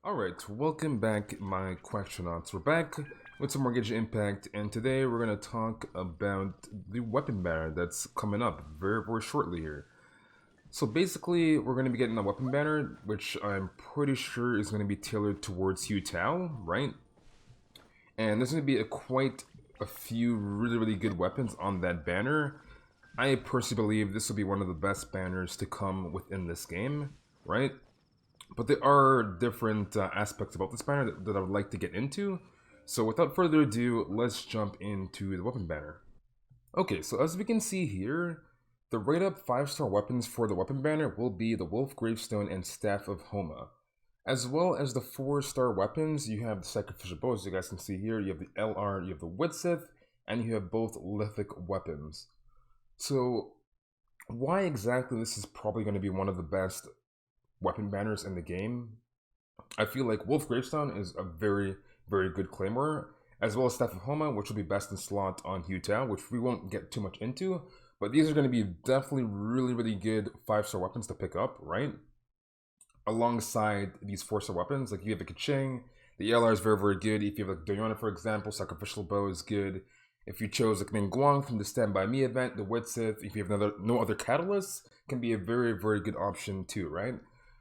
Alright, welcome back my questionauts. We're back with some more Genshin Impact, and today we're going to talk about the weapon banner that's coming up very shortly here. So basically, we're going to be getting a weapon banner, which I'm pretty sure is going to be tailored towards Hu Tao, right? And there's going to be quite a few really good weapons on that banner. I personally believe this will be one of the best banners to come within this game, right? But there are different aspects about this banner that I would like to get into. So without further ado, let's jump into the weapon banner. Okay, so as we can see here, the rate up 5-star weapons for the weapon banner will be the Wolf Gravestone and Staff of Homa. As well as the 4-star weapons, you have the Sacrificial Bow, as you guys can see here, you have the LR, you have the Widsith, and you have both lithic weapons. So why exactly this is probably going to be one of the best weapon banners in the game? I feel like Wolf Gravestone is a very good claymore, as well as Staff of Homa, which will be best in slot on Hu Tao, which we won't get too much into, but these are going to be definitely really good 5-star weapons to pick up, right? Alongside these 4-star weapons, like if you have a Kaching, the ELR is very good. If you have like Doyona, for example, Sacrificial Bow is good. If you chose like Mingguang from the Stand By Me event, the Widsith, if you have no other catalysts, can be a very good option too, right?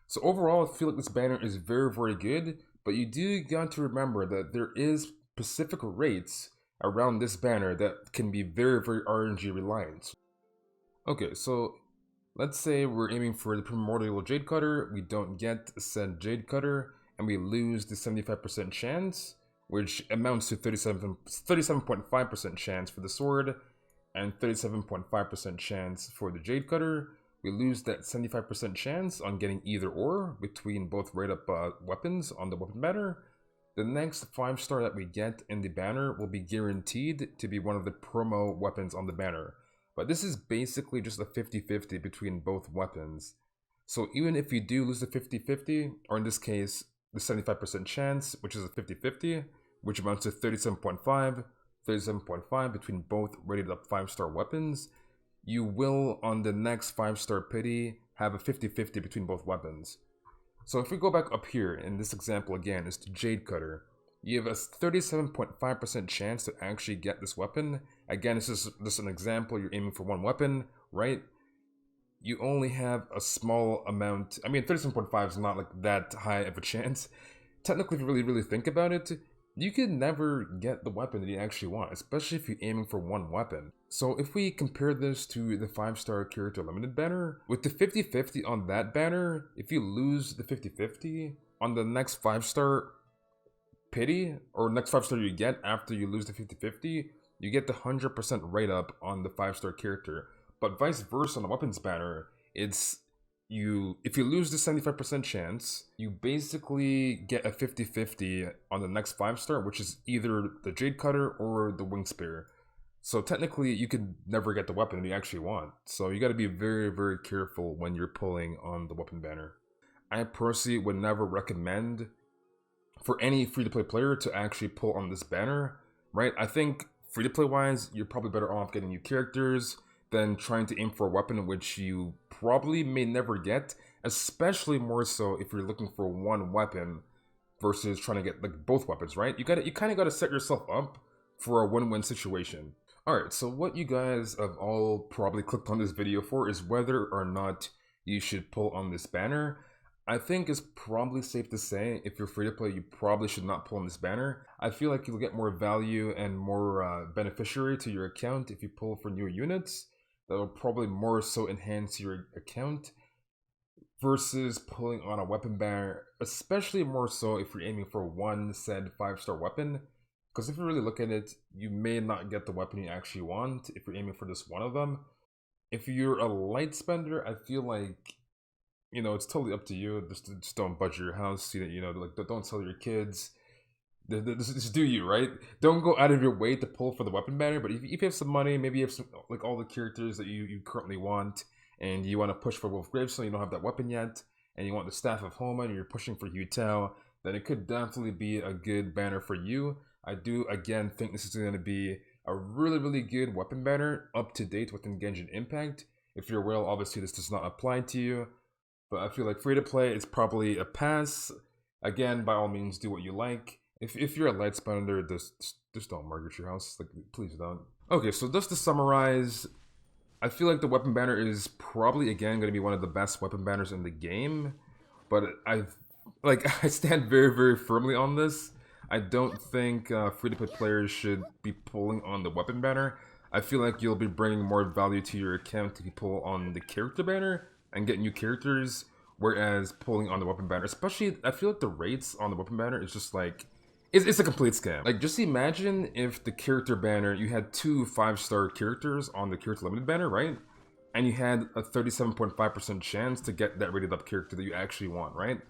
So overall, I feel like this banner is very good, but you do got to remember that there is specific rates around this banner that can be very RNG reliant. Okay, so let's say we're aiming for the Primordial Jade Cutter, we don't get said Jade Cutter, and we lose the 75% chance, which amounts to 37.5% chance for the sword, and 37.5% chance for the Jade Cutter. We lose that 75% chance on getting either or between both rate up weapons on the weapon banner. The next 5-star that we get in the banner will be guaranteed to be one of the promo weapons on the banner. But this is basically just a 50-50 between both weapons. So even if you do lose the 50-50, or in this case, the 75% chance, which is a 50-50, which amounts to 37.5 between both rated up 5-star weapons, you will, on the next 5-star pity, have a 50-50 between both weapons. So if we go back up here, in this example again, is the Jade Cutter. You have a 37.5% chance to actually get this weapon. Again, this is just an example, you're aiming for one weapon, right? You only have a small amount, I mean 37.5 is not like that high of a chance. Technically, if you really think about it, you could never get the weapon that you actually want, especially if you're aiming for one weapon. So if we compare this to the 5-star character limited banner, with the 50-50 on that banner, if you lose the 50-50 on the next 5-star pity, or next 5-star you get after you lose the 50-50, you get the 100% rate up on the 5-star character. But vice versa on the weapons banner, it's if you lose the 75% chance, you basically get a 50-50 on the next 5-star, which is either the Jade Cutter or the Wing Spear. So technically, you could never get the weapon you actually want. So you got to be very careful when you're pulling on the weapon banner. I personally would never recommend for any free-to-play player to actually pull on this banner, right? I think free-to-play wise, you're probably better off getting new characters than trying to aim for a weapon which you probably may never get, especially more so if you're looking for one weapon versus trying to get like both weapons, right? You kind of got to set yourself up for a win-win situation. Alright, so what you guys have all probably clicked on this video for is whether or not you should pull on this banner. I think it's probably safe to say if you're free to play, you probably should not pull on this banner. I feel like you'll get more value and more beneficiary to your account if you pull for new units. That will probably more so enhance your account versus pulling on a weapon banner, especially more so if you're aiming for one said 5-star weapon. Because if you really look at it, you may not get the weapon you actually want if you're aiming for just one of them. If you're a light spender, I feel like, you know, it's totally up to you. Just don't budget your house. You know, like don't tell your kids. Just do you, right? Don't go out of your way to pull for the weapon banner. But if you have some money, maybe you have some like all the characters that you currently want, and you want to push for Wolf Gravestone, you don't have that weapon yet, and you want the Staff of Homa, and you're pushing for Hu Tao, then it could definitely be a good banner for you. I do again think this is going to be a really good weapon banner up to date within Genshin Impact. If you're aware, obviously this does not apply to you, but I feel like free to play is probably a pass. Again, by all means, do what you like. If you're a light spender, just don't mortgage your house. Like, please don't. Okay, so just to summarize, I feel like the weapon banner is probably again going to be one of the best weapon banners in the game, but I stand very firmly on this. I don't think free-to-play players should be pulling on the weapon banner. I feel like you'll be bringing more value to your account if you pull on the character banner and get new characters, whereas pulling on the weapon banner, especially, I feel like the rates on the weapon banner is just like, it's a complete scam. Like, just imagine if the character banner, you had 2 5-star characters on the character limited banner, right? And you had a 37.5% chance to get that rated up character that you actually want, right?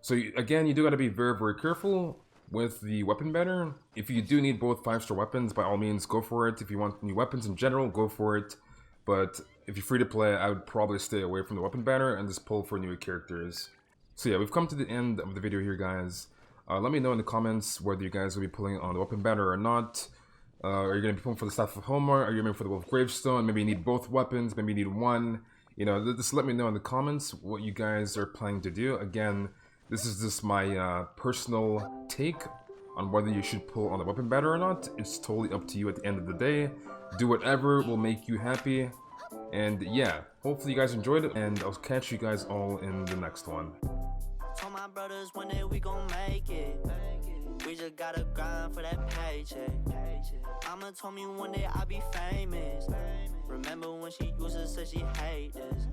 So again, you do gotta be very careful with the weapon banner. If you do need both 5-star weapons, by all means, go for it. If you want new weapons in general, go for it. But if you're free to play, I would probably stay away from the weapon banner and just pull for new characters. So yeah, we've come to the end of the video here, guys. Let me know in the comments whether you guys will be pulling on the weapon banner or not. Are you going to be pulling for the Staff of Homer? Are you going for the Wolf Gravestone? Maybe you need both weapons, maybe you need one. You know, just let me know in the comments what you guys are planning to do. Again, this is just my personal take on whether you should pull on the weapon banner or not. It's totally up to you at the end of the day. Do whatever will make you happy. And yeah, hopefully you guys enjoyed it, and I'll catch you guys all in the next one. Told my brothers one day we gon' make it. We just gotta grind for that paycheck. Mama told me one day I'll be famous. Remember when she used to say she hate this.